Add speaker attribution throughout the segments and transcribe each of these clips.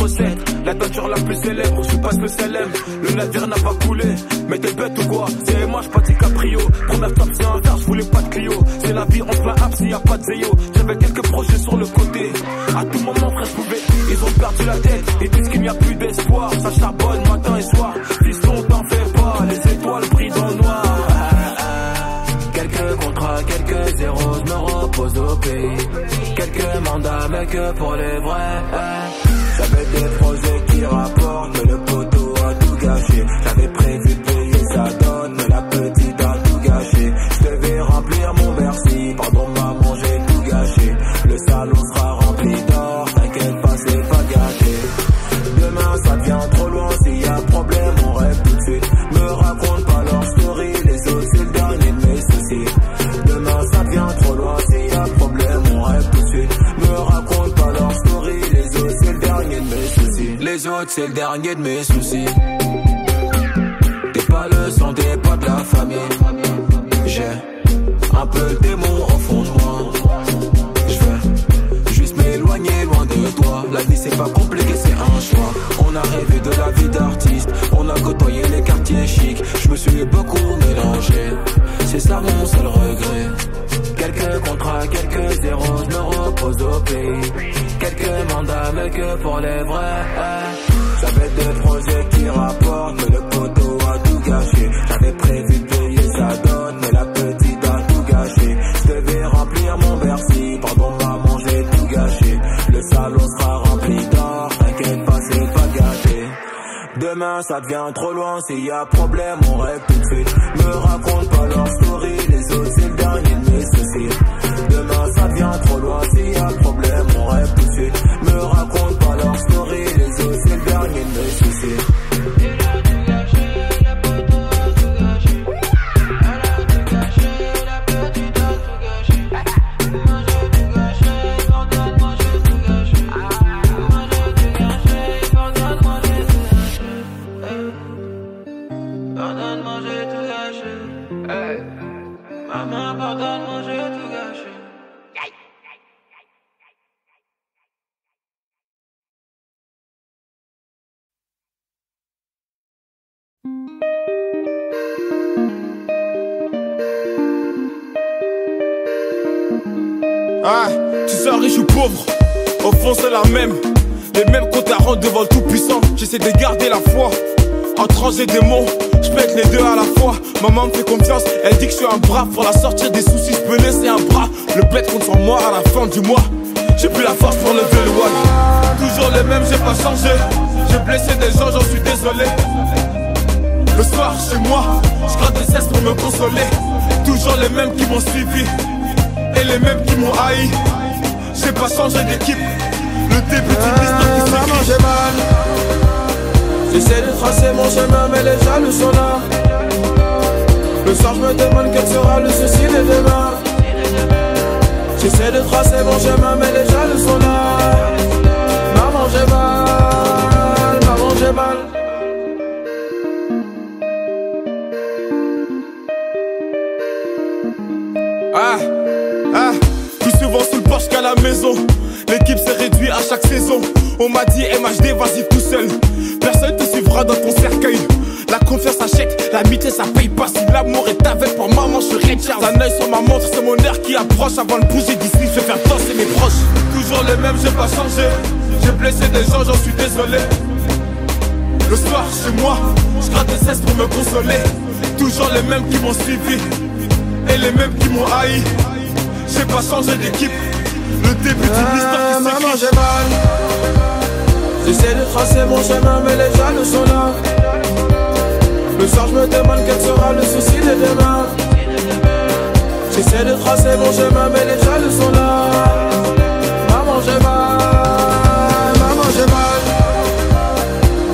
Speaker 1: recette. La teinture la plus célèbre, je passe le CLM. Le navire n'a pas coulé, mais t'es bête ou quoi? C'est moi, pas DiCaprio. Première top, c'est un verre, je voulais pas de Clio. C'est la vie en plein app s'il y a pas de Zéyo. J'avais quelques projets sur le côté. À tout moment, frère, je pouvais. Ils ont perdu la tête et disent qu'il n'y a plus d'espoir. Ça charbonne matin et soir. Fiston, t'en fais pas, les étoiles brillent dans le noir.
Speaker 2: Quelques contrats, quelques zéros, je me repose au pays. Quelques mandats, mais que pour les vrais. J'avais des projets qui rapportent, mais le poteau a tout gâché. J'avais prévu de payer sa donne, mais la petite a tout gâché. Je devais remplir mon Bercy, pardon maman, j'ai tout gâché. Le salon sera rempli d'or, t'inquiète pas, c'est pas gâté. Demain ça devient trop loin, s'il y a problème, on rêve tout de suite. Me raconte pas leur story, les autres c'est le dernier de mes soucis. Demain ça devient trop loin, s'il y a problème, on rêve tout de suite. Me raconte pas leur story, les autres c'est le dernier de mes soucis. Les autres c'est le dernier de mes soucis. T'es pas le sang, t'es pas de la famille. J'ai un peu le démon au fond de moi. Je veux juste m'éloigner loin de toi. La vie c'est pas compliqué, c'est un choix. On a rêvé de la vie d'artiste, on a côtoyé les quartiers chics. Je me suis beaucoup mélangé, c'est ça mon seul regret. Quelques contrats, quelques zéros, je me repose au pays. Quelques mandats, mais que pour les vrais. J'avais des projets qui rapportent, mais le poteau a tout gâché. J'avais prévu de payer sa donne, mais la petite a tout gâché. Je devais remplir mon Bercy, pardon maman, j'ai tout gâché. Le salon sera rempli d'or, t'inquiète pas, c'est pas gâté. Demain ça devient trop loin, s'il y a problème, on rêve tout de suite. Me raconte pas leur story, les autres c'est le dernier de mes soucis. Demain ça devient trop loin, s'il y a problème, on rêve tout de suite. Me raconte pas leur story, les autres c'est le dernier de mes soucis.
Speaker 3: Pardonne-moi, j'ai tout gâché. Hey. Maman, pardonne-moi, j'ai tout gâché.
Speaker 1: Ah, tu sois riche ou pauvre, au fond c'est la même. Les mêmes comptes à rendre devant le tout-puissant. J'essaie de garder la foi, entre anges et démons, je pète les deux à la fois. Maman me fait confiance, elle dit que je suis un bras. Pour la sortir des soucis, je peux laisser un bras. Le bête contre moi à la fin du mois. J'ai plus la force pour lever le wall. Toujours les mêmes, j'ai pas changé. J'ai blessé des gens, j'en suis désolé. Le soir chez moi, je gratte des cesses pour me consoler. Toujours les mêmes qui m'ont suivi et les mêmes qui m'ont haï. J'ai pas changé d'équipe. Le début d'une histoire qui
Speaker 2: maman, j'ai mal. J'essaie de tracer mon chemin, mais les jaloux sont là. Le soir, je me demande quel sera le souci de demain. J'essaie de tracer mon chemin, mais les jaloux sont là. Maman, j'ai mal. Maman, j'ai mal.
Speaker 1: Plus souvent sous le porche qu'à la maison. L'équipe s'est réduite à chaque saison. On m'a dit MHD, vas-y tout seul. Personne te suivra dans ton cercueil. La confiance achète, l'amitié ça paye pas. Si l'amour est avec pour maman, je suis Richard. Un œil sur ma montre, c'est mon heure qui approche. Avant de bouger d'ici, je vais faire danser mes proches. Toujours les mêmes, j'ai pas changé. J'ai blessé des gens, j'en suis désolé. Le soir chez moi, je gratte des cesses pour me consoler. Toujours les mêmes qui m'ont suivi et les mêmes qui m'ont haï. J'ai pas changé d'équipe. Le début d'une histoire qui s'écrit.
Speaker 2: Maman, j'ai mal. J'essaie de tracer mon chemin, mais les jaloux sont là. Le soir, je me demande quel sera le souci de demain. J'essaie de tracer mon chemin, mais les jaloux sont là. Maman, j'ai mal. Maman, j'ai mal.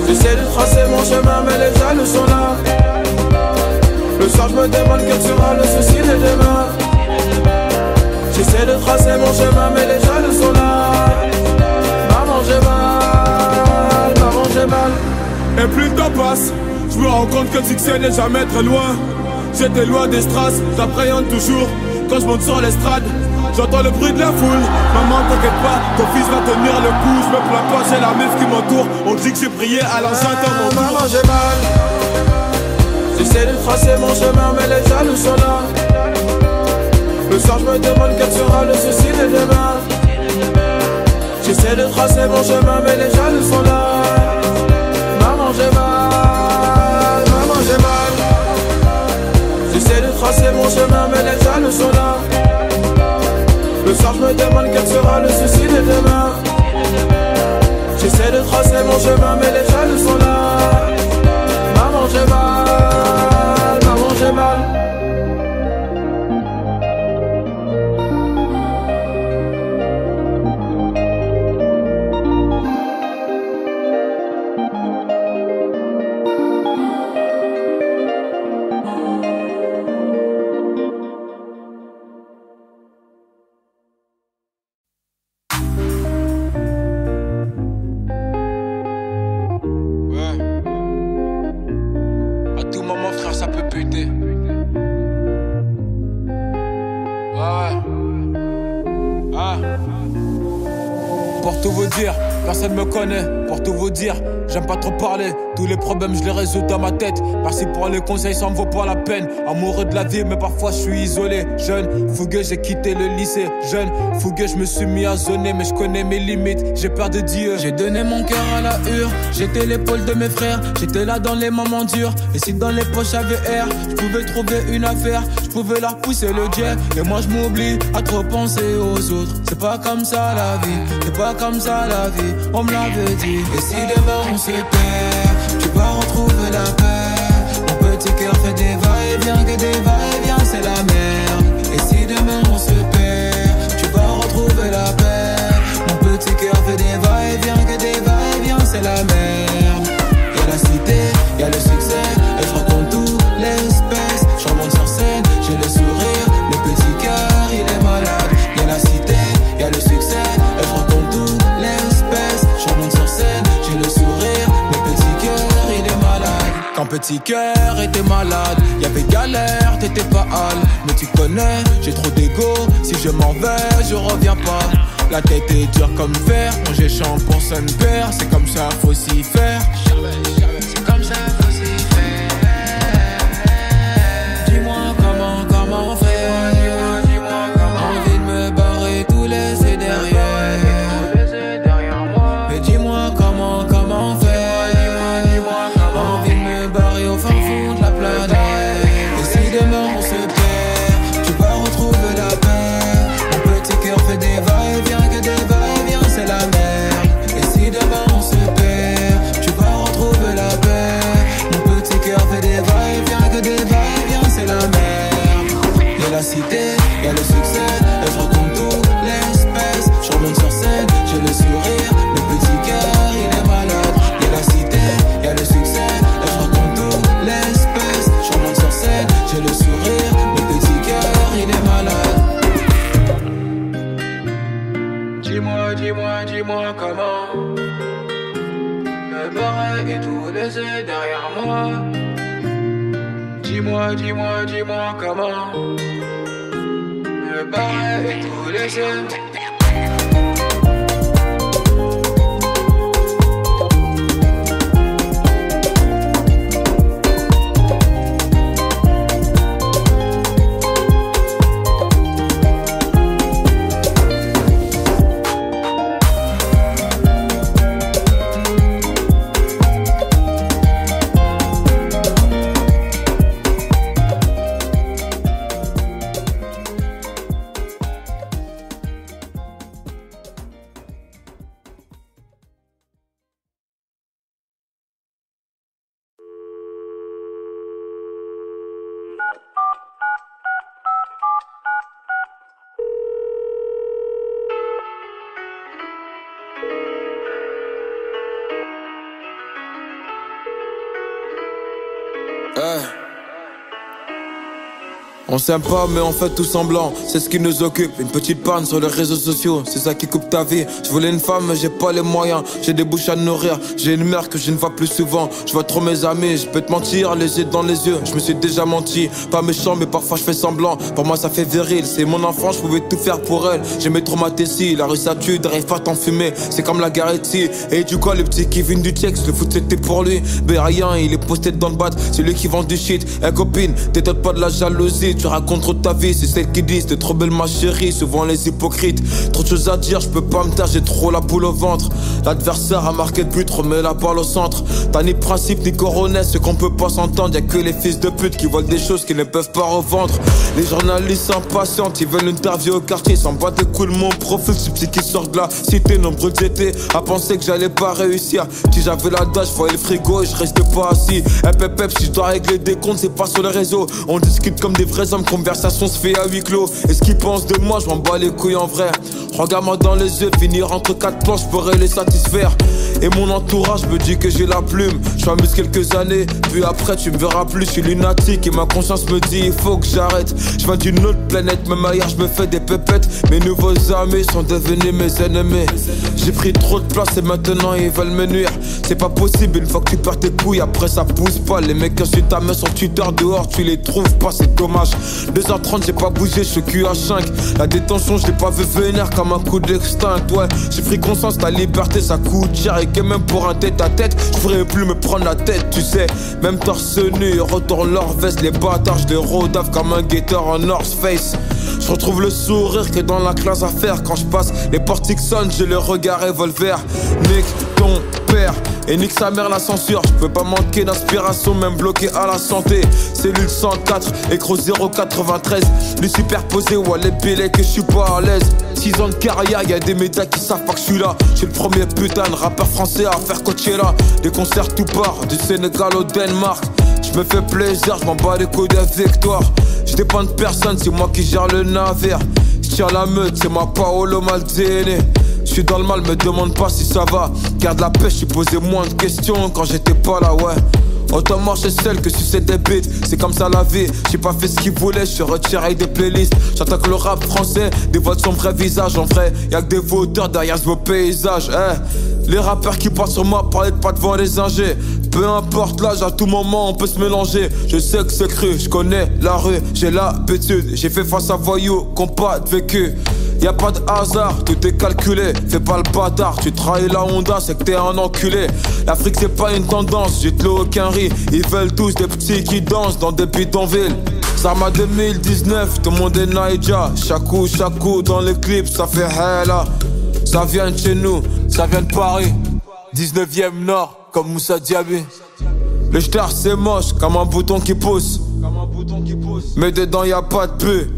Speaker 2: J'essaie de tracer mon chemin, mais les jaloux sont là. Le soir, je me demande quel sera le souci de demain. J'essaie de tracer mon chemin, mais les jaloux sont là. Maman, j'ai mal. Maman, j'ai mal.
Speaker 1: Et plus le temps passe, je me rends compte que le succès n'est jamais très loin. J'étais loin des strass, j'appréhende toujours quand je monte sur l'estrade. J'entends le bruit de la foule. Maman t'inquiète pas, ton fils va tenir le coup. Je me plains pas, j'ai la meuf qui m'entoure. On dit que j'ai prié à l'enceinte dans mon tour.
Speaker 2: Maman j'ai mal. J'essaie de tracer mon chemin mais les jaloux sont là. Le soir je me demande quel sera le souci de demain. J'essaie de tracer mon chemin mais les jaloux sont là. Maman j'ai mal, maman j'ai mal. J'essaie de tracer mon chemin mais les jaloux sont là. Le soir je me demande quel sera le souci de demain. J'essaie de tracer mon chemin mais les jaloux sont là. Maman j'ai mal, maman j'ai mal.
Speaker 4: Personne me connaît, pour tout vous dire, j'aime pas trop parler, tous les problèmes je les résous dans ma tête. Merci pour les conseils, ça me vaut pas la peine. Amoureux de la vie, mais parfois je suis isolé. Jeune, fougueux, j'ai quitté le lycée. Jeune, fougueux, je me suis mis à zoner, mais je connais mes limites, j'ai peur de Dieu. J'ai donné mon cœur à la hure, j'étais l'épaule de mes frères. J'étais là dans les moments durs, et si dans les poches j'avais air, je pouvais trouver une affaire, je pouvais leur pousser le jet. Et moi je m'oublie à trop penser aux autres. C'est pas comme ça la vie, c'est pas comme ça la vie, on me l'avait dit. Et si demain on se perd, tu vas retrouver la paix. Mon petit cœur fait des va-et-vient, que des va-et-vient, c'est la merde. Et si demain on se perd, tu vas retrouver la paix. Mon petit cœur fait des va-et-vient, que des va-et-vient, c'est la merde. Y'a la cité, y'a le succès, et je raconte tout l'espèce. Je remonte sur scène, j'ai le sourire, le petit cœur il est malade. Y'a la cité, y'a le succès, et je raconte tout l'espèce. Je remonte sur scène, j'ai le sourire, le petit cœur il est malade. Quand petit cœur était malade, y'avait galère, t'étais pas hal. Mais tu connais, j'ai trop d'ego, si je m'en vais, je reviens pas. La tête est dure comme fer, quand j'ai chant pour son père. C'est comme ça, faut s'y faire. C'est comme ça, faut s'y faire. Dis-moi comment faire. Dis-moi comment. Envie de me barrer, tout laisser derrière. Mais dis-moi comment faire. Dis-moi comment. Envie de me barrer au fin fond de la planète. Et si demain on se perd, tu vas retrouver la paix. Mon petit cœur fait des va-et-vient, que des va-et-vient, c'est la merde. Et si demain on se perd, tu vas retrouver la paix. Mon petit cœur fait des va-et-vient, que des va-et-vient, c'est la merde. Y'a la cité, y'a le succès, et je raconte tout l'espèce. Je remonte sur scène, j'ai le sourire, le petit cœur il est malade. Y'a la cité, y'a le succès, et je raconte tout l'espèce. Je remonte sur scène, j'ai le sourire, le petit cœur il est malade. Dis-moi comment me barrer et tout laisser derrière moi. Dis-moi comment me barrer et tout laisser.
Speaker 1: On s'aime pas mais on fait tout semblant, c'est ce qui nous occupe. Une petite panne sur les réseaux sociaux, c'est ça qui coupe ta vie. Je voulais une femme mais j'ai pas les moyens, j'ai des bouches à nourrir. J'ai une mère que je ne vois plus souvent, je vois trop mes amis. Je peux te mentir, les yeux dans les yeux, je me suis déjà menti. Pas méchant mais parfois je fais semblant, pour moi ça fait viril. C'est mon enfant, je pouvais tout faire pour elle. J'aimais trop ma tessie, la rue ça tue, n'arrive pas à t'enfumer. C'est comme la Garetti, et du coup le petit qui vient du Tchex, le foot c'était pour lui. Mais rien, il est posté dans le bat, c'est lui qui vend du shit. Eh copine, t'étonnes pas de la jalousie, tu racontes trop de ta vie, c'est celle qui disent t'es trop belle ma chérie, souvent les hypocrites. Trop de choses à dire, je peux pas me taire, j'ai trop la boule au ventre. L'adversaire a marqué le but, remet la balle au centre. T'as ni principe ni coronesse, ce qu'on peut pas s'entendre. Y'a que les fils de pute qui volent des choses qu'ils ne peuvent pas revendre. Les journalistes s'impatientent, ils veulent une interview au quartier. S'en bat des couilles mon profil, ce petit qui sort de la cité. Nombreux étaient à penser que j'allais pas réussir. Si j'avais la dash, je voyais le frigo et je restais pas assis. Pep, si je dois régler des comptes, c'est pas sur les réseaux. On discute comme des vrais hommes, conversation se fait à huis clos. Et ce qu'ils pensent de moi, je m'en bats les couilles en vrai. Regarde-moi dans les yeux, finir entre quatre plans, je pourrais les satisfaire. Et mon entourage me dit que j'ai la plume. Je m'amuse quelques années, puis après tu me verras plus. Je suis lunatique et ma conscience me dit il faut que j'arrête. Je viens d'une autre planète, même ailleurs je me fais des pépettes. Mes nouveaux amis sont devenus mes ennemis. J'ai pris trop de place et maintenant ils veulent me nuire. C'est pas possible, une fois que tu perds tes couilles, après ça pousse pas. Les mecs insultent ta meuf sur Twitter, dehors tu les trouves pas, c'est dommage. 2h30 j'ai pas bougé, je suis QH5. La détention je l'ai pas vu venir comme un coup d'extinct. Ouais, j'ai pris conscience, ta liberté ça coûte cher. Et que même pour un tête à tête, je pourrais plus me prendre la tête, tu sais. Même torse nu, ils retournent leur veste. Les bâtards, je les rodave comme un guetteur en North Face. Je retrouve le sourire que dans la classe à faire. Quand je passe, les portiques sonnent, j'ai le regard revolver. Nique ton père et nique sa mère la censure. Je peux pas manquer d'inspiration, même bloqué à la santé. Cellule 104, écro 093. Les superposés, ouais les billets que je suis pas à l'aise. 6 ans de carrière, y'a des médias qui savent pas que je suis là. J'ai le premier putain de rappeur français à faire Coachella. Des concerts tout part, du Sénégal au Danemark. Je me fais plaisir, je m'en bats les couilles des victoires. Je dépends de personne, c'est moi qui gère le navire. Je tiens la meute, c'est ma Paolo Maldini. Je suis dans le mal, me demande pas si ça va. Garde la pêche, j'ai posé moins de questions quand j'étais pas là, ouais. Autant marcher seul que sucer des bites, c'est comme ça la vie. J'ai pas fait ce qu'ils voulaient, je suis retiré des playlists. J'attaque le rap français, dévoile son vrai visage. En vrai, y'a que des voteurs derrière ce beau paysage. Les rappeurs qui parlent sur moi, parlez pas devant les ingés. Peu importe l'âge, à tout moment on peut se mélanger. Je sais que c'est cru, je connais la rue, j'ai l'habitude. J'ai fait face à voyous, qu'on pas de vécu. Y'a pas de hasard, tout est calculé. Fais pas le bâtard, tu trahis la Honda, c'est que t'es un enculé. L'Afrique c'est pas une tendance, j'ai de l'eau aucun riz. Ils veulent tous des petits qui dansent dans des bidonvilles. Sarma 2019, tout le monde est Naija. Chaque coup dans les clips, ça fait hella. Ça vient de chez nous, ça vient de Paris. 19e Nord, comme Moussa Diaby. Le star c'est moche, comme un bouton qui pousse. Mais dedans y'a pas de pu.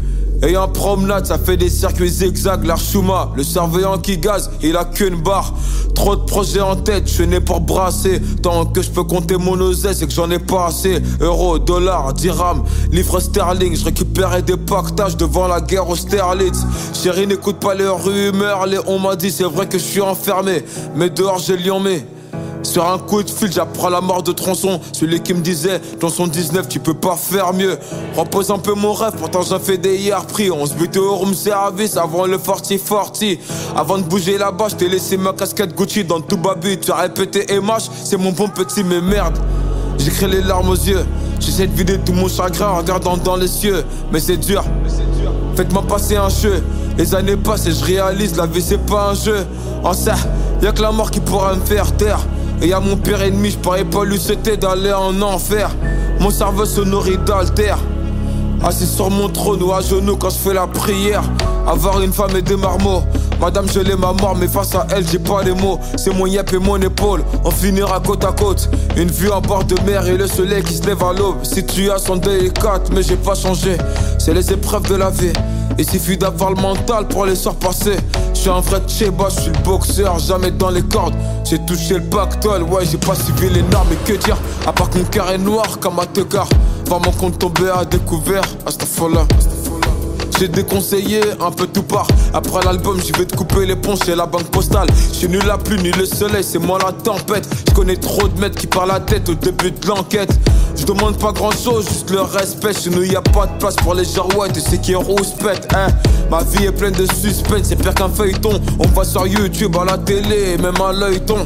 Speaker 1: Et en promenade, ça fait des circuits zigzag, l'Archuma. Le surveillant qui gaze, il a qu'une barre. Trop de projets en tête, je suis né pour brasser. Tant que je peux compter mon oseille, c'est que j'en ai pas assez. Euros, dollars, dirhams, livres sterling. Je récupérais des pactages devant la guerre aux Sterlitz. Chérie, n'écoute pas les rumeurs. On m'a dit, c'est vrai que je suis enfermé. Mais dehors, j'ai Lyonmé. Sur un coup de fil, j'apprends la mort de Tronçon. Celui qui me disait, dans son 19, tu peux pas faire mieux. Repose un peu mon rêve, pourtant j'en fais des hier pris. On se butait au room service avant le 40-40. Avant de bouger là-bas, je t'ai laissé ma casquette Gucci dans tout babu. Tu as répété MH, c'est mon bon petit, mais merde. J'écris les larmes aux yeux. J'essaie de vider tout mon chagrin en regardant dans les cieux. Mais c'est dur, faites-moi passer un jeu. Les années passent et je réalise, la vie c'est pas un jeu. En ça, y'a que la mort qui pourra me faire taire. Et y'a mon pire ennemi, j'parais pas lui souhaiter d'aller en enfer. Mon cerveau se nourrit d'alter. Assis sur mon trône ou à genoux quand je fais la prière. Avoir une femme et des marmots. Madame je l'ai ma mort mais face à elle j'ai pas les mots. C'est mon yep et mon épaule, on finira côte à côte. Une vue en bord de mer et le soleil qui se lève à l'aube. Situation délicate mais j'ai pas changé. C'est les épreuves de la vie. Il suffit d'avoir le mental pour les surpasser. Je suis un vrai tchéba, je suis le boxeur, jamais dans les cordes. J'ai touché le pactole, ouais j'ai pas suivi les normes. Et que dire, à part que mon cœur est noir comme un teucard. Va mon compte tomber à découvert, astafallah. J'ai déconseillé un peu tout part. Après l'album j'y vais te couper les ponts chez la banque postale. J'suis nul la pluie ni le soleil, c'est moi la tempête. J'connais trop de mecs qui parlent la tête au début de l'enquête. Je demande pas grand chose, juste le respect. Chez nous y a pas de place pour les girouettes. Tu sais qui rouspète, hein. Ma vie est pleine de suspense, c'est pire qu'un feuilleton. On va sur YouTube, à la télé, même à l'œilleton.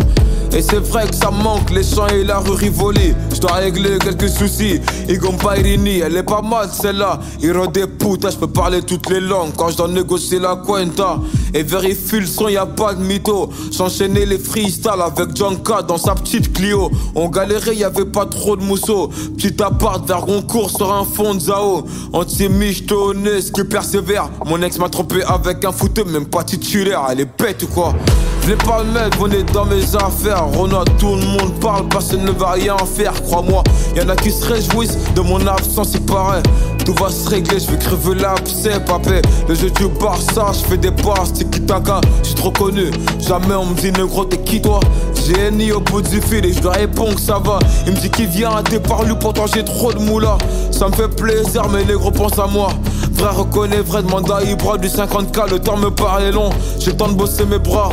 Speaker 1: Et c'est vrai que ça manque, les champs et la rue Rivoli. Je dois régler quelques soucis. Igor Pairini, elle est pas mal celle-là. Hiro des putas, je peux parler toutes les langues quand je dois négocier la cuenta. Et vérifie le son, y'a pas de mytho. J'enchaînais les freestyles avec Janka dans sa petite Clio. On galérait, y'avait pas trop de mousseau. Petit appart vers Goncourt sur un fond de Zao. Anti-michetonné, qui persévère. Mon ex m'a trompé avec un footeux, même pas titulaire. Elle est bête ou quoi? Je l'ai pas le mettre, venez dans mes affaires. Ronald, tout le monde parle, personne ne va rien faire, crois-moi. Y'en a qui se réjouissent de mon absence, il paraît. Tout va se régler, je vais crever l'abcès, papé. Le jeu du Barça, je fais des passes, tiki-taka. J'suis trop connu, jamais on me dit négro, t'es qui toi? J'ai ni au bout du fil et je lui réponds que ça va. Il me dit qu'il vient à tes parlus, pourtant j'ai trop de moula. Ça me fait plaisir, mais les gros pensent à moi. Vrai reconnaît vrai, demande à Ibra du 50K, le temps me paraît long. J'ai le temps de bosser mes bras.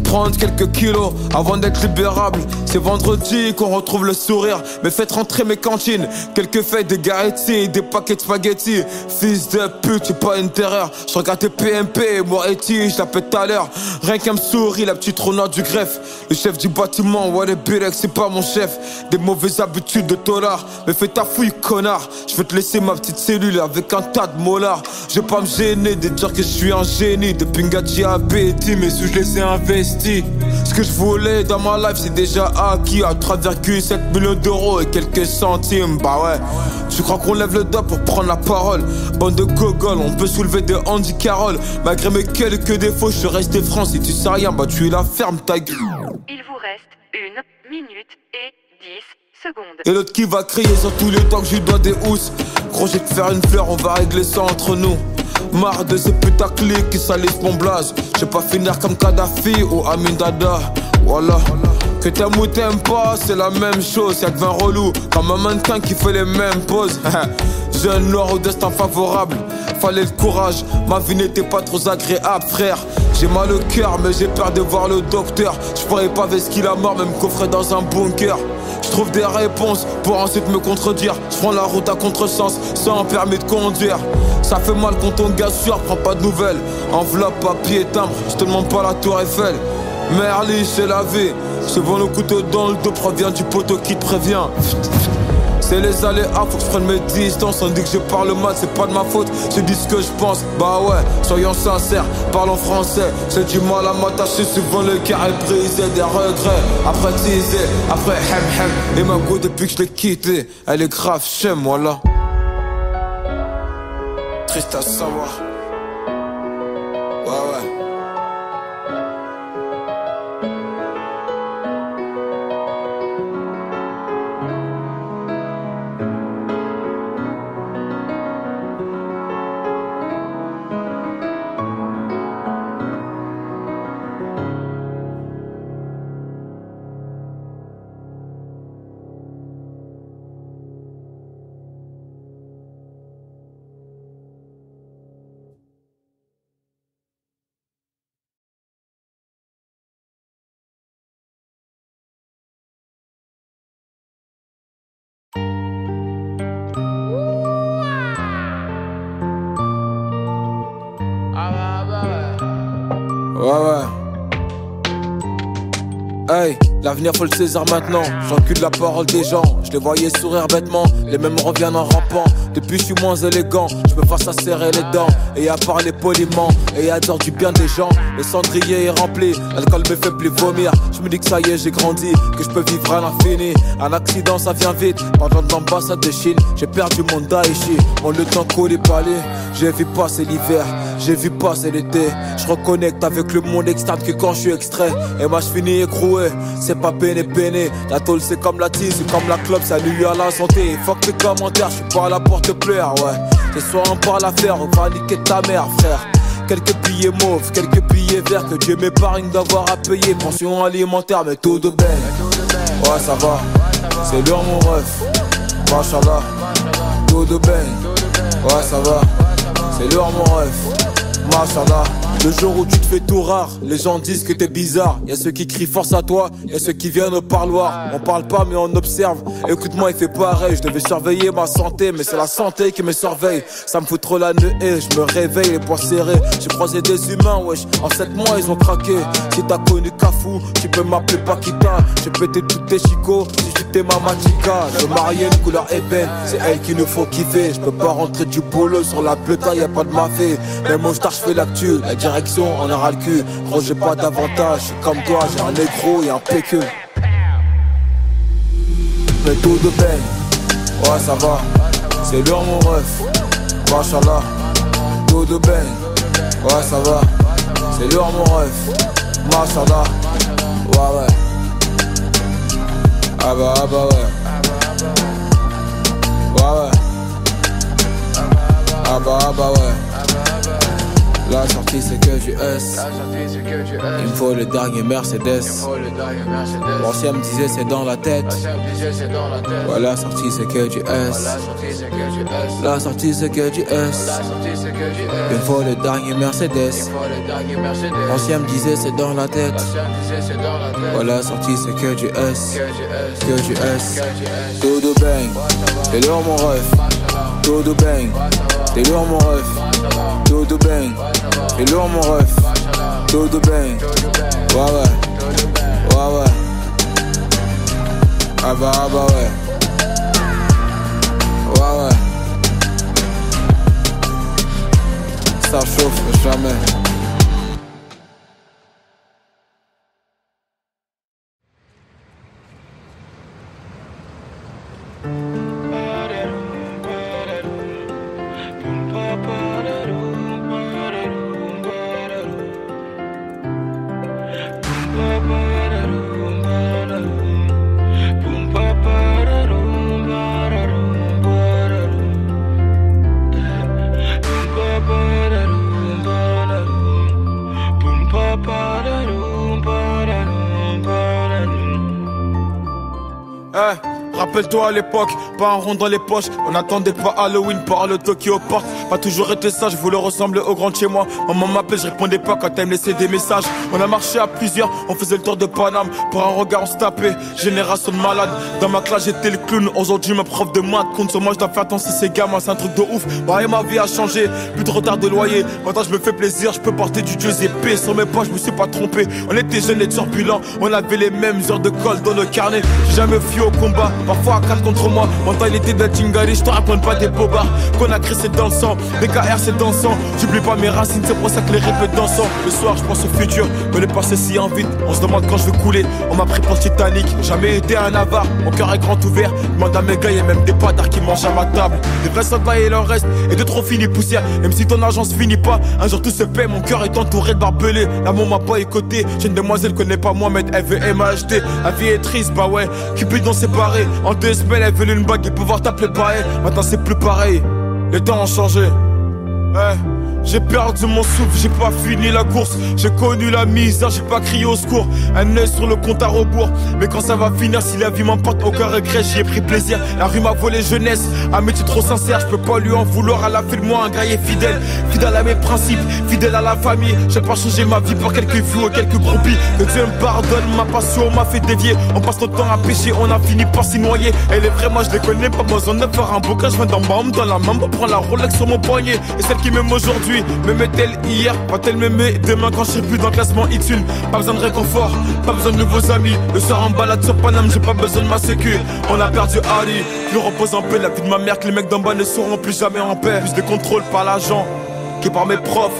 Speaker 1: Prendre quelques kilos avant d'être libérable. C'est vendredi qu'on retrouve le sourire. Mais faites rentrer mes cantines. Quelques feuilles de Garetti, des paquets de spaghetti. Fils de pute, c'est pas une terreur. Je regarde tes PMP, moi Eti, je l'appelle tout à l'heure. Rien qu'elle me sourit, la petite renard du greffe. Le chef du bâtiment, ouais les Birex, c'est pas mon chef. Des mauvaises habitudes de tolard. Mais fais ta fouille, connard. Je vais te laisser ma petite cellule avec un tas de molars. Je vais pas me gêner de dire que je suis un génie. De Pingachi à Betty, mes sous je les ai investis. Ce que je voulais dans ma life c'est déjà acquis. À 3,7 millions d'euros et quelques centimes. Bah ouais, tu crois qu'on lève le doigt pour prendre la parole? Bande de gogoles, on peut soulever des Andy Carroll. Malgré mes quelques défauts, je suis resté franc. Si tu sais rien, bah tu la fermes ta gueule.
Speaker 5: Il vous reste 1 minute et 10 secondes.
Speaker 1: Et l'autre qui va crier sur tous les temps que je lui dois des housses. Gros, j'ai te faire une fleur, on va régler ça entre nous. Marre de ces putaclics qui salissent mon blaze. J'vais pas finir comme Kadhafi ou Amin Dada. Voilà. Que t'aimes ou t'aimes pas, c'est la même chose. Y'a que 20 relous, comme un mannequin qui fait les mêmes poses. Jeune noir au destin favorable, fallait le courage. Ma vie n'était pas trop agréable, frère. J'ai mal au cœur, mais j'ai peur de voir le docteur. J'pourrais pas ver ce qu'il a mort, même coffré dans un bunker. J'trouve des réponses pour ensuite me contredire. J'prends la route à contresens, sans permis de conduire. Ça fait mal quand ton gars sûr prend pas de nouvelles. Enveloppe, papier et timbre, j'te demande pas la tour Eiffel. Merli, c'est la vie. Se vend le couteau dans le dos, provient du poteau qui te prévient. C'est les aléas, faut que je prenne mes distances. On dit que je parle mal, c'est pas de ma faute. Je dis ce que je pense, bah ouais, soyons sincères, parlons français. J'ai du mal à m'attacher, souvent le cœur est brisé. Des regrets, après teaser, après hem. Et ma go depuis que je l'ai quitté, elle est grave chez moi là. Triste à savoir. Ouais ouais. Ouais ouais. Hey, l'avenir faut le saisir maintenant. J'encule la parole des gens. Je les voyais sourire bêtement. Les mêmes reviennent en rampant. Depuis je suis moins élégant. Je me fasse à serrer les dents et à parler poliment et à dire du bien des gens. Le cendrier est rempli, l'alcool me fait plus vomir. Je me dis que ça y est j'ai grandi, que je peux vivre à l'infini. Un accident ça vient vite, pendant de l'ambassade de Chine. J'ai perdu mon Daichi, mon lieutenant Koulibaly. J'ai vu passer l'hiver, j'ai vu passer l'été. Je reconnecte avec le monde externe que quand je suis extrait. Et moi je finis écroué, c'est pas péné. La tôle c'est comme la tise, c'est comme la clope, ça nuit à la santé. Fuck tes commentaires, je suis pas là pour te plaire, ouais. C'est soit on parle à faire, on va niquer ta mère, frère. Quelques billets mauves, quelques billets verts, que Dieu m'épargne d'avoir à payer. Pension alimentaire, mais tout de belle. Ouais ça va, c'est lourd mon ref. Machallah, tout de belle. Ouais ça va, c'est lourd mon ref. Machallah.
Speaker 4: Le jour où tu te fais tout rare, les gens disent que t'es bizarre. Y'a ceux qui crient force à toi, y'a ceux qui viennent au parloir. On parle pas mais on observe, écoute-moi il fait pareil. Je devais surveiller ma santé mais c'est la santé qui me surveille. Ça me fout trop la nuée, je me réveille les poings serrés. J'ai croisé des humains wesh, en 7 mois ils ont craqué. Si t'as connu Cafou, tu peux m'appeler Paquita. J'ai pété toutes tes chicots, si j'étais Mama Chica. Je mariais une couleur ébène, c'est elle qui nous faut kiffer. Je peux pas rentrer du boulot sur la pleuta, y'a pas de mafé. Même mon star j'fais l'actu, la direction on aura le cul. Gros j'ai pas d'avantage, j'suis comme toi, j'ai un négro et un pécule. Mais tout de peine, ouais ça va, c'est lourd mon ref, machallah. Tout de peine, ouais ça va, c'est lourd mon ref, machallah. Ouais ouais, ah bah ouais, ouais ouais, ah bah ouais. La sortie c'est que du S. Il me faut le dernier Mercedes. L'ancien me disait c'est dans la tête. Ouais, la sortie c'est que du S. La sortie c'est que du S. Il me faut le dernier Mercedes. L'ancien me disait c'est dans la tête. Ouais, la sortie c'est que du S. Que du S. Tout de bang, t'es lourd mon ref. Tout de bang, t'es lourd mon ref. Tout de bang, t'es lourd mon ref. Tout de bang, ouais ouais, ouais ouais, ah bah ouais, ouais ouais. Ça chauffe jamais.
Speaker 1: Rappelle-toi à l'époque, pas un rond dans les poches. On n'attendait pas Halloween par le Tokyo Park. Pas toujours été sage, je voulais ressembler au grand de chez moi. Maman m'appelait, je répondais pas quand elle me laissait des messages. On a marché à plusieurs, on faisait le tour de Paname. Pour un regard on se tapait, génération de malades. Dans ma classe j'étais le clown, aujourd'hui ma prof de maths compte sur moi. Je dois faire attention ces gamins, c'est un truc de ouf. Ouais, ma vie a changé, plus de retard de loyer. Maintenant je me fais plaisir, je peux porter du Giuseppe. Sur mes pas je me suis pas trompé. On était jeunes et turbulents, on avait les mêmes heures de colle dans le carnet. J'ai jamais fui au combat, parfois à 4 contre moi. Mentalité de Tingari, je te raconte pas des bobards. Qu'on a créé c'est dans le sang, BKR c'est dansant. J'oublie pas mes racines, c'est pour ça que les répètes dansant. Le soir je pense au futur, mais le passé si en vite. On se demande quand je vais couler, on m'a pris pour le Titanic. Jamais été un avare, mon cœur est grand ouvert. Demande à mes gars, y'a même des patards qui mangent à ma table. Des vrais soldats et leur reste, et de trop finis poussière. Même si ton argent se finit pas, un jour tout se paie. Mon cœur est entouré de barbelés. L'amour m'a pas écouté, j'ai une demoiselle connaît pas moi, mais elle veut m'acheter. La vie est triste, bah ouais, Cupid on séparé. En 2 semaines elle veut une bague et pouvoir t'appeler pareil. Maintenant c'est plus pareil, les temps ont changé. Ouais. J'ai perdu mon souffle, j'ai pas fini la course. J'ai connu la misère, j'ai pas crié au secours. Un œil sur le compte à rebours. Mais quand ça va finir, si la vie m'emporte, aucun regret, j'y ai pris plaisir. La rue m'a volé jeunesse, un métier trop sincère. Je peux pas lui en vouloir, elle a fait de moi un guerrier fidèle. Fidèle à mes principes, fidèle à la famille. J'ai pas changé ma vie pour quelques vues et quelques brebis. Que Dieu me pardonne, ma passion m'a fait dévier. On passe notre temps à pécher, on a fini par s'y noyer. Elle est vraie, moi je les connais, pas besoin de faire un bouquin. Je viens d'en bas, dans la main, pour prendre la Rolex sur mon poignet. Et celle qui m'aime aujourd'hui m'aimait-elle hier, va-t-elle m'aimer demain quand je serai plus dans le classement X1? Pas besoin de réconfort, pas besoin de nouveaux amis. Le soir en balade sur Paname, j'ai pas besoin de ma sécu. On a perdu Ali, je repose en paix. La vie de ma mère que les mecs d'en bas ne seront plus jamais en paix. Plus de contrôle par l'agent que par mes profs.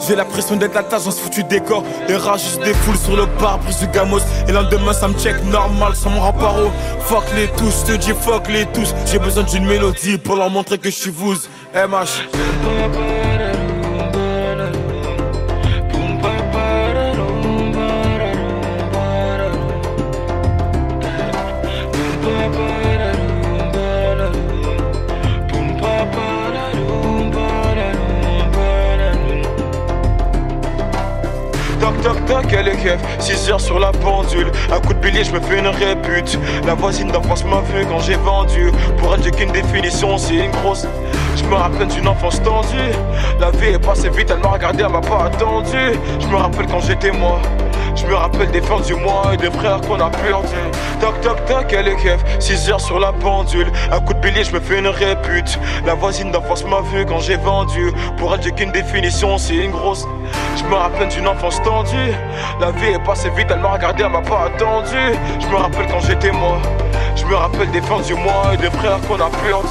Speaker 1: J'ai l'impression d'être la tâche dans ce foutu décor. Les rats juste des foules sur le pare-brise du gamos. Et le lendemain ça me check normal sans mon remparo. Fuck les tous, je te dis fuck les tous. J'ai besoin d'une mélodie pour leur montrer que je suis vous. MH. Toc toc toc, quel est keuf, 6 heures sur la pendule. Un coup de billet, je me fais une répute. La voisine d'en face m'a vu quand j'ai vendu. Pour elle, j'ai qu'une définition, c'est une grosse. Je me rappelle d'une enfance tendue. La vie est passée vite, elle m'a regardé, elle m'a pas attendu. Je me rappelle quand j'étais moi. Je me rappelle des fins du mois et des frères qu'on a perdu. Toc toc toc, elle est keuf, 6 heures sur la pendule. Un coup de billet, je me fais une répute. La voisine d'en face m'a vu quand j'ai vendu. Pour elle, j'ai qu'une définition, c'est une grosse. Je me rappelle d'une enfance tendue. La vie est passée vite, elle m'a regardé, elle m'a pas attendu. Je me rappelle quand j'étais moi. Je me rappelle des fins du mois et des frères qu'on a perdu.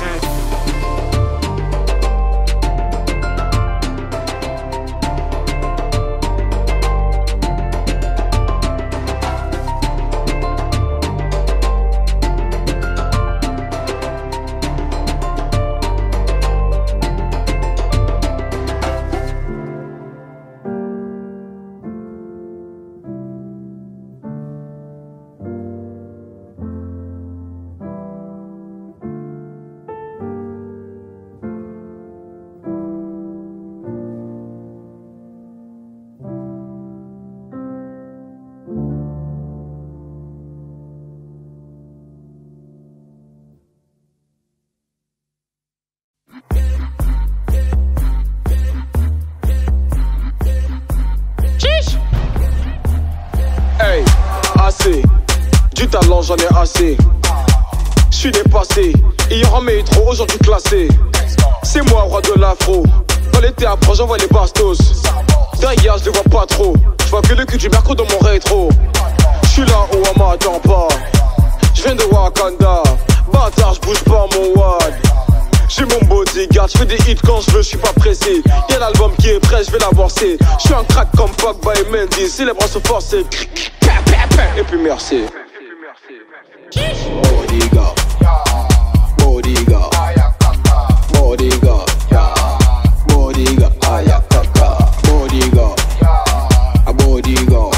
Speaker 1: Du talent j'en ai assez. J'suis dépassé. Il y aura mes trop aujourd'hui classés. C'est moi roi de l'afro. Dans les théâtres j'envoie les bastos. Derrière je les vois pas trop. J'vois que le cul du mercredi dans mon rétro. J'suis là où on m'attend pas. J'viens de Wakanda. Bâtard j'bouge pas mon wad. J'ai mon bodyguard, j'fais des hits quand j'veux, j'suis pas pressé. Y'a l'album qui est prêt, j'vais l'avancer. J'suis un crack comme Pogba et Mendy. Si les bras sont forcés. Et puis merci. Bodyguard, bodyguard, bodyguard, bodyguard, ayakaka, bodyguard, bodyguard,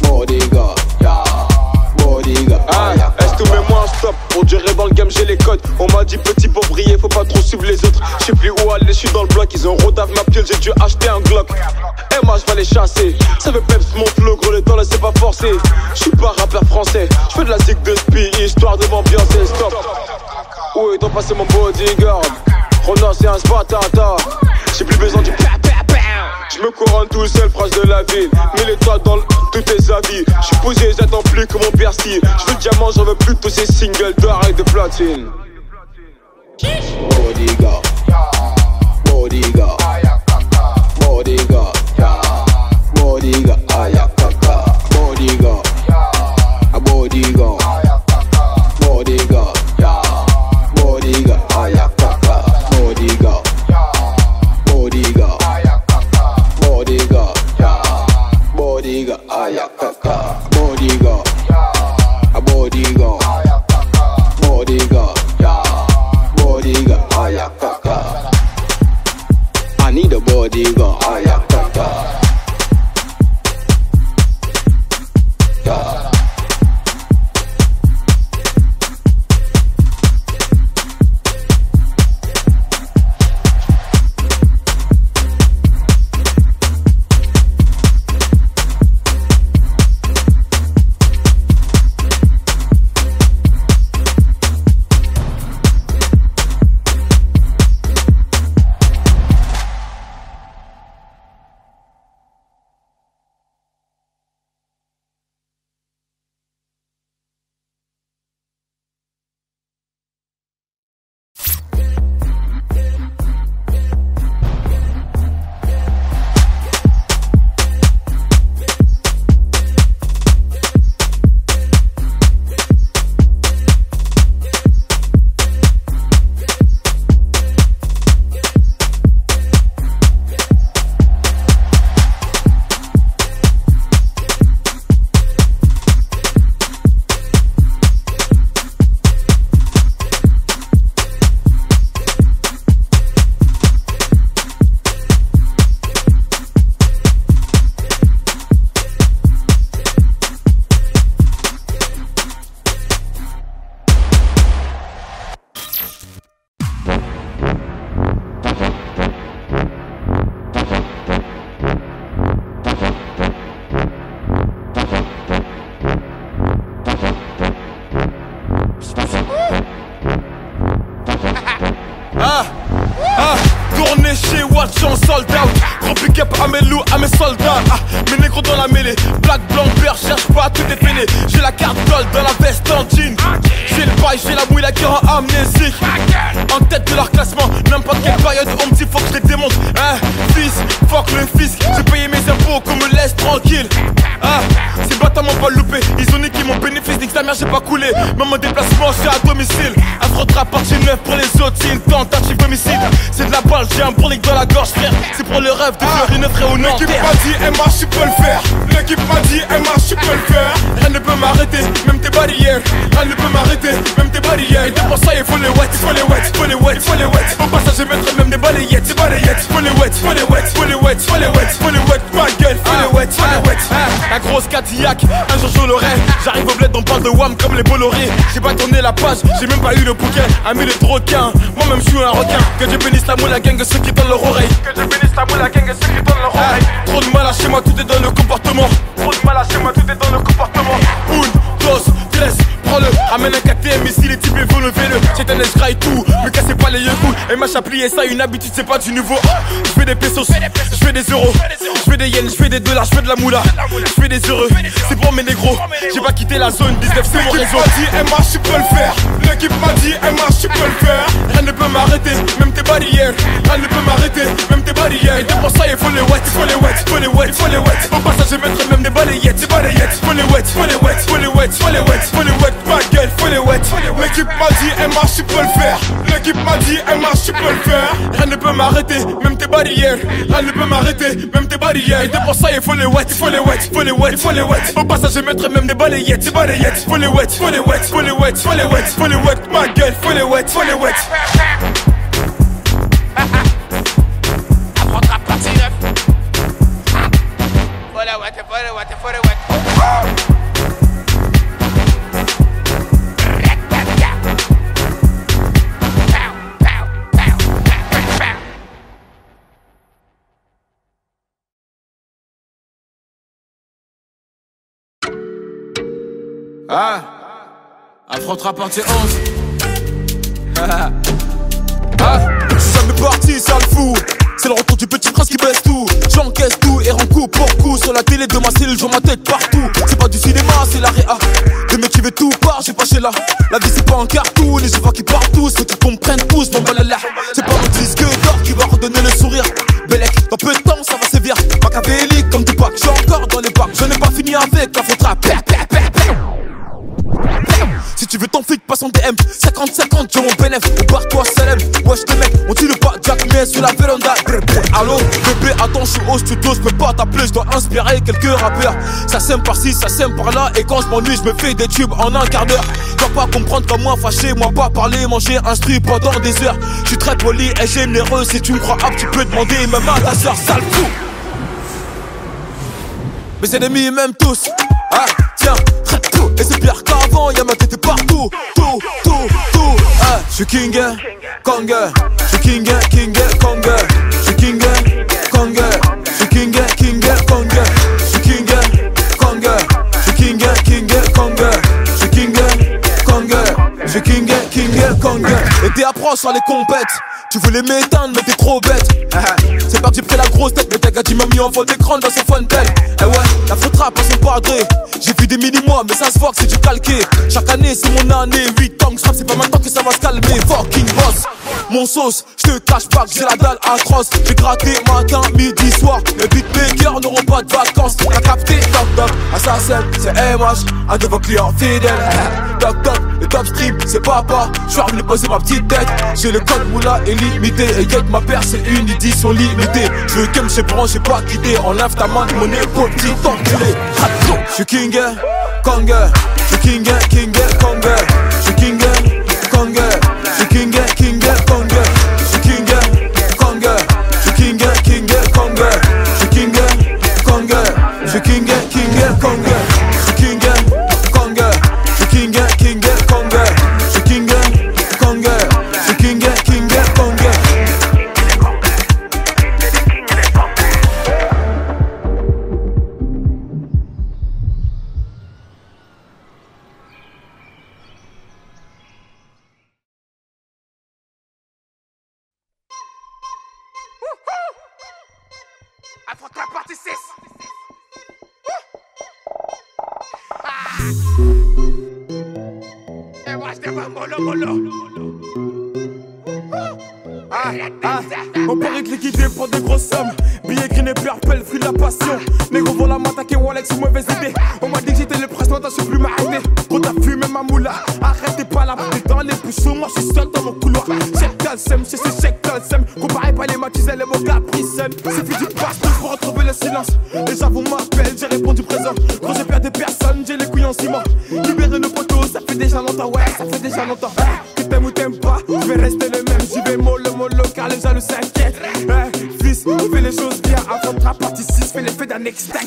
Speaker 1: bodyguard, bodyguard. Est-ce que mets-moi un stop? On dirait dans le game j'ai les codes. On m'a dit petit pour briller, faut pas trop suivre les autres. J'sais plus où aller, j'suis dans le bloc. Ils ont rodave ma pile, j'ai dû acheter un Glock. Et moi j'vais les chasser. Ça veut peps mon flow, gros les temps laissez pas forcer. J'suis pas rappeur français, j'fais de la zig de spi, histoire de m'ambiancer, stop. Où est donc passé mon bodyguard? Rona c'est un spatata. J'ai plus besoin du j'me couronne tout seul, proche de la ville. Mets les toits dans tous tes habits. J'suis posé, j'attends plus que mon persil. J'veux le diamant, j'en veux plus tous ces singles d'or et de platine. Bodyguard, bodyguard, bodyguard, bodyguard, ayakaka, bodyguard, bodyguard, bodyguard, bodyguard, ayakaka, bodyguard, bodyguard, bodyguard, bodyguard, ayakaka, bodyguard, bodyguard, bodyguard, bodyguard, ayakaka. I need a bodyguard, ayakaka. up à mes loups, à mes soldats. Mes négros dans la mêlée, black, blanc, vert, cherche pas, tout est fêlé. J'ai la carte gold dans la veste en jean. J'ai le bail, j'ai la mouille, la qui rend amnésique. En tête de leur classement, n'importe quelle période, on me dit faut que je les démonte. Fils, fuck le fisc, j'ai payé mes impôts qu'on me laisse tranquille. Ces bâtards m'ont pas loupé, ils ont niqué mon bénéfice, nique ta mère, j'ai pas coulé. Même mon déplacement, c'est à domicile. Un frottra partie 9 pour les autres, c'est une tentative d'homicide. C'est de la balle, j'ai un bourlique dans la gorge, frère. C'est pour le rêve de faire une frère au Nanterre. L'équipe m'a dit, elle marche, tu peux le faire. L'équipe m'a dit, elle marche, tu peux le faire. Rien ne peut m'arrêter, même tes barrières. Rien ne peut m'arrêter, même tes barrières. Et pour ça, il faut les wet, il faut les wet, il faut les wet, il faut les wet. Au passage, je mettrai même des balayettes, des balayettes. Faut les wet, faut les wet, faut les wet, faut les wet, faut les wet, ma gueule, faut les wet, faut les wet. La grosse Cadillac, un jour je l'aurai. J'arrive au bled, on parle de Wham comme les Bolloré. J'ai pas tourné la page, j'ai même pas eu le bouquin. Ami le requin, moi-même je suis un requin. Que Dieu bénisse la moula gang, ceux qui donnent leur oreille. Que Dieu bénisse la moula gang, ceux qui donnent leur oreille. Trop de mal à chez moi, tout est dans le comportement. Trop de mal à chez moi, tout est dans le comportement. Une, dos, tres, prends-le. Amène un KTM ici, les types veulent lever-le. C'est un escraille tout, me cassez pas les yeux coups. Et m'a chaplié ça, une habitude, c'est pas du nouveau. Je fais des pesos, je fais des euros. Je fais des yens, je fais des dollars, je fais de la moula. Je fais des heureux, c'est pour mes négros. J'ai pas quitté la zone 19, c'est mon réseau. L'équipe m'a dit, elle marche, tu peux le faire. L'équipe m'a dit, elle marche, tu peux le faire. Rien ne peut m'arrêter, même tes barrières. Rien ne peut m'arrêter, même tes barrières. Et pour ça, il faut les wet, il faut les wet, il faut les wet, il faut les wet. Au passage, je mettrai même des balayettes, des balayettes. Faut les wet, faut les wet, faut les wet, faut les wet, faut les wet, ma gueule, faut les wet. L'équipe m'a dit, elle marche, tu peux le faire. L'équipe m'a dit, elle marche, tu peux le faire. Rien ne peut m'arrêter, même tes barrières. Rien ne peut m'arrêter, même tes barrières. Et pour ça, il faut les wet, il faut les wet, il faut les wet, il faut les wet. Au passage, je mettrai même des balayettes, des balayettes. Faut les wet, faut les wet, faut les wet, faut les wet, faut les wet, ma gueule, faut les wet, faut les wet.
Speaker 3: Apprendre à partir neuf. Faut les wet, faut les wet, faut les wet.
Speaker 4: Affrontera partie 11.
Speaker 1: Jamais parti, ça le fou. C'est le retour du petit prince qui baisse tout. J'encaisse tout et rends coup pour coup. Sur la télé de ma cellule, je vois ma tête partout. C'est pas du cinéma, c'est la réa. Le mec qui veut tout part, j'ai pas chez là. La vie c'est pas un cartoon, et je vois qu'ils partent tous. Faut qu'ils comprennent tous, mon balala. C'est pas mon disque d'or qui va redonner le sourire. Bellec, dans peu de temps ça va sévir. Machiavélique comme Tupac, j'suis encore dans les bacs. Je n'ai pas fini avec la faute rap. Si tu veux ton flic, passe en DM 50-50, j'ai mon bénéf, ou barre-toi Salem. Wesh les mecs, on tire pas Jack mais sur la véranda. Allo, bébé, attends, je suis au studio, je peux pas t'appeler, je dois inspirer quelques rappeurs. Ça sème par-ci, ça sème par-là, et quand je m'ennuie, je me fais des tubes en un quart d'heure. Tu vas pas comprendre comme moi fâché, moi pas parler, manger, instruit pendant des heures. Je suis très poli et généreux, si tu me crois apte, tu peux demander même à ta soeur, sale fou. Mes ennemis m'aiment tous, tiens, traite tout. Et c'est pire qu'avant, y'a ma tête partout. Tout. J'suis king, Kong. J'suis king, Kong. J'suis king, Kong. J'suis king, Kong. J'suis king, Kong. J'suis king, Kong. J'suis king, Kong. J'suis king, Kong. Et t'es approche sur les compètes. Tu voulais m'éteindre mais t'es trop bête. C'est parti pris la grosse tête. Mais t'as gâté m'a mis en fond d'écran dans son fontaine. Eh ouais, la faute rap à son padré. J'ai vu des mini-mois mais ça se voit que c'est du calqué. Chaque année c'est mon année. 8 ans que j'rappe, c'est pas maintenant que ça va se calmer. Fucking boss, mon sauce, j'te cache pas que j'ai la dalle atroce. J'ai gratté matin, midi, soir. Les beatmakers n'auront pas de vacances. T'as capté, toc, assassin, c'est MH. Un de vos clients fidèles. Toc, le top stream, c'est papa. J'suis venu poser ma petite tête. J'ai le code moula illimité. Et y'a que ma paire, c'est une édition limitée. J'veux game, j'sais branché, pas quitté. Enlève ta main de mon épaule, petit enculé. J'suis king, Kong. J'suis king, Kong. J'suis king, Kong. J'suis king, Kong. J'suis king, Kong. J'suis king, Kong. J'suis king, Kong. J'suis king, Kong. J'suis king, Kong. J'suis king, Kong. J'suis king, Kong. J'suis king, Kong.
Speaker 3: Et moi je te vois mollo.
Speaker 1: On paraît te liquider pour des grosses sommes. Billets green et purple, fruit de la passion. Négro vont la m'attaquer, Walex, mauvaise idée. On m'a dit que j'étais le prince, toi t'as su plus m'arrêter. Gros t'as fumé ma moula, arrête t'es pas là. T'es dans les bouchons, moi je suis seul dans mon couloir. Check Talsem, c'est check Talsem. Comparez pas les matuselles et mon capricène. Suffit du passe pour retrouver le silence. Les vous m'appellent, j'ai répondu présent. Quand j'ai perdu personne, j'ai les couilles en ciment. Libérer le poteau, ça fait déjà longtemps, ouais, ça fait déjà longtemps. Que t'aimes ou t'aimes pas, je vais rester le même. J'y vais mollo car les jaloux s'inquiètent. Fils, fais les choses bien. Avant de la partie 6, fais l'effet d'un extinct.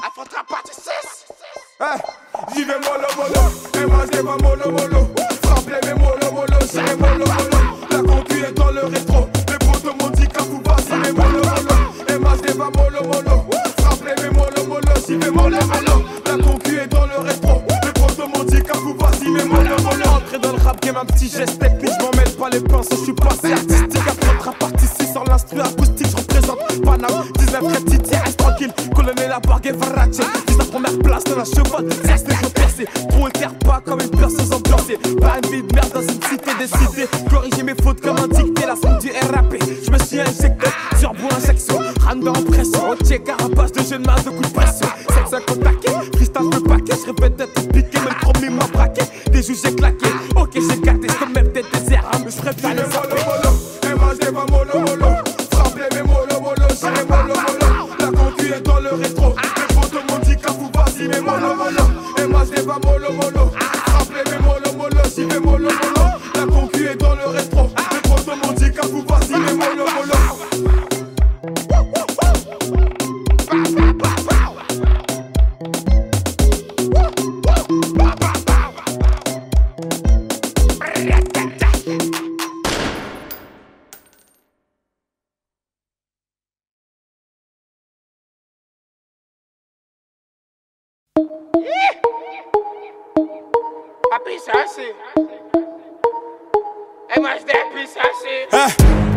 Speaker 3: Avant de la partie 6.
Speaker 1: J'y vais mollo. Et moi je vais pas mollo. Frappez mes mollo, j'ai mollo. La concu est dans le rétro. Les potos m'ont dit qu'à vous passer mes mollo. Et moi je vais pas mollo. Frappez mes mollo, j'y vais mollo. La concu est dans le rétro. Les potos m'ont dit qu'à vous passer mes mollo. Entrer dans le rap game, un petit geste technique. Je m'en mêle pas les pinceaux, je suis passé artistique. Après la partie 6 sur l'instru acoustique, je représente Paname. 19 très petite, reste tranquille. Colonel la bargue et Varache. 10 la première place dans la chevauche. Ça c'est trop percé. Trop éclair pas comme une perceuse ambiancée. Pas une vie de merde dans une cité décidée. Corriger mes fautes comme un dicté. La sonde du RAP. Je me suis injecté sur bout injection. Random en pression. Ok, carapace de jeune masse de coups de pression. 7-5 au taquet. Freestyle le paquet. Je répète d'être piqué. Mais le premier m'a braqué. Des joues j'ai claqué. Ok, j'ai gâté. C'est comme même tête des airs. Mais je préfère les zapper. Et moi j'ai pas mollo. Frappez mes mollo. J'ai mollo. La concu est dans le rétro. Les photos m'ont dit qu'à vous vas-y mes mollo. Et moi j'ai pas mollo. Frappez mes mollo. J'y vais mollo. La concu est dans le rétro. Les photos m'ont dit qu'à vous vas-y mes mollo.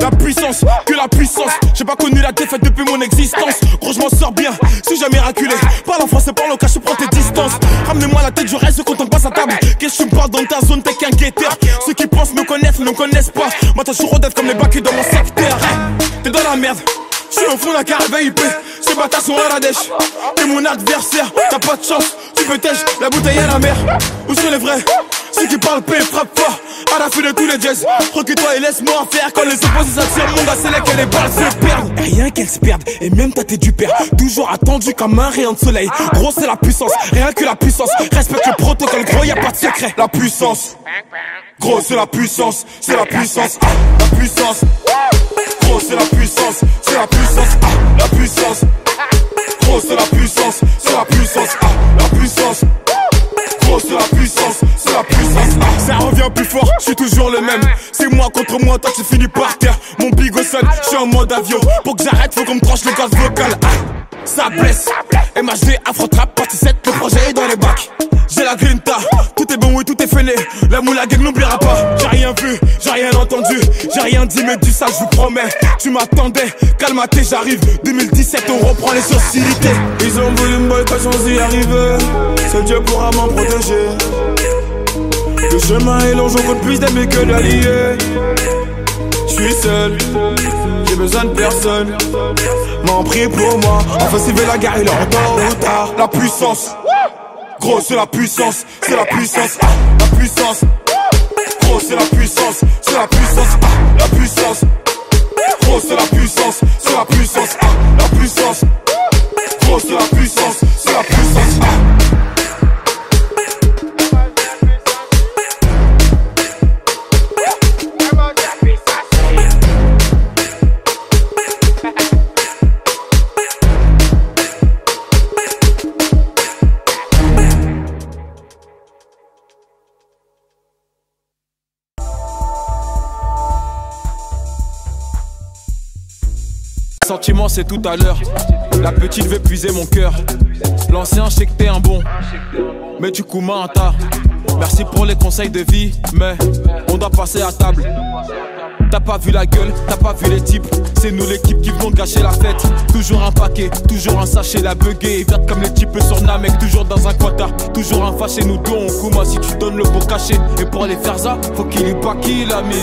Speaker 1: La puissance, que la puissance. J'ai pas connu la défaite depuis mon existence. Gros, je m'en sors bien, si jamais miraculé. Parle en français, parle en cash, prends tes distances. Ramenez-moi la tête, je reste quand on passe à table. Qu'est-ce que tu me parles dans ta zone, t'es qu'un guetteur. Ceux qui pensent me connaissent, ne me connaissent pas. Moi, t'as toujours rodef comme les bacs dans mon secteur. T'es dans la merde. Je suis au fond d'un carré VIP. Ces bâtards sont à la dèche. T'es mon adversaire, t'as pas de chance. Tu peux tèche, la bouteille à la mer. Où sont les vrais? Ceux qui parlent paix, frappe fort. À la fin de tous les jazz. Recule-toi et laisse-moi en faire. Quand les opposés s'attirent, mon gars, c'est là que les balles se perdent. Rien qu'elles se perdent, et même ta tête du père. Toujours attendu comme un rayon de soleil. Gros, c'est la puissance, rien que la puissance. Respecte le protocole, gros, y'a pas de secret. La puissance, gros, c'est la puissance. C'est la puissance, la puissance. Gros, c'est la puissance, c'est la puissance, la puissance. Gros, c'est la puissance, c'est la puissance, la puissance. Gros, c'est la puissance, c'est la puissance. Ça revient plus fort, je suis toujours le même. C'est moi contre moi, toi tu finis par terre. Mon bigot sonne, je suis en mode avion. Pour que j'arrête, faut qu'on me tranche le gaz vocal. Ça blesse, MHD, Afro-Trap, partie 7, le projet est dans les bacs. J'ai la grinta, tout est bon, oui, tout est fêlé. La moula gang n'oubliera pas. J'ai rien vu, j'ai rien entendu, j'ai rien dit, mais du ça, je vous promets. Tu m'attendais, calme-toi, j'arrive. 2017, on reprend les hostilités. Ils ont voulu me boycotter sans y arriver. Seul Dieu pourra m'en protéger. Le chemin est long, j'en compte plus d'amis que d'alliés. Je suis seul, j'ai besoin de personne. M'en prie pour moi, enfin s'il veut la guerre, il est tôt ou tard. La puissance, gros c'est la puissance, c'est la puissance, la puissance. Gros c'est la puissance, c'est la puissance, la puissance. Gros c'est la puissance, c'est la puissance, la puissance. Gros c'est la puissance, c'est la puissance.
Speaker 4: Sentiment c'est tout à l'heure. La petite veut puiser mon cœur. L'ancien je sais que t'es un bon, mais tu coumas un tas. Merci pour les conseils de vie, mais on doit passer à table.
Speaker 1: T'as pas vu la gueule, t'as pas vu les types. C'est nous l'équipe qui venons gâcher la fête. Toujours un paquet, toujours un sachet, la buguée verte comme les types sur Namek. Toujours dans un quota, toujours un fâché. Nous deux on Kuma si tu donnes le beau cachet. Et pour aller faire ça, faut qu'il y pas qui l'a mis.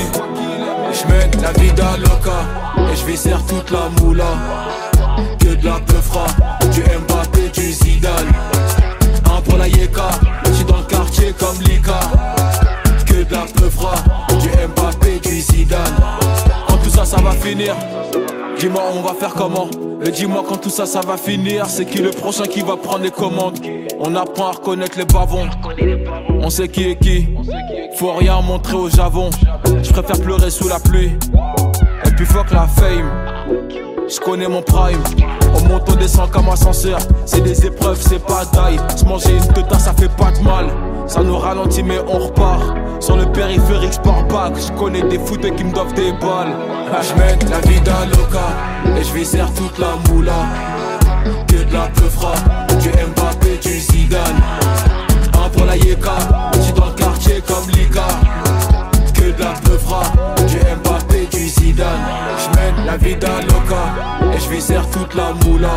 Speaker 1: J'mène la vida loca et j'viscère toute la moula. Que de la peufra, du Mbappé, du Zidane. Un pour la Yeka, j'suis dans le quartier comme Lika. Que de la peufra, du Mbappé, du Zidane. Quand tout ça, ça va finir, dis-moi on va faire comment. Et dis-moi quand tout ça, ça va finir. C'est qui le prochain qui va prendre les commandes. On apprend à reconnaître les bavons. On sait qui est qui. Faut rien montrer au javon. Je préfère pleurer sous la pluie. Et puis fuck la fame. Je connais mon prime. On monte, on descend comme ascenseur. C'est des épreuves, c'est pas d'ail. Se manger une teta, ça fait pas de mal. Ça nous ralentit mais on repart. Sur le périphérique, sport back. Je connais des footeux qui me doivent des balles. J'mène la vida loca et j'viscère toute la moula. Que de la peufra, du Mbappé, du Zidane. Un pour la Yeka, j'suis dans le quartier comme Lika. Que de la peufra, du Mbappé, du Zidane. J'mène la vida loca et j'viscère toute la moula.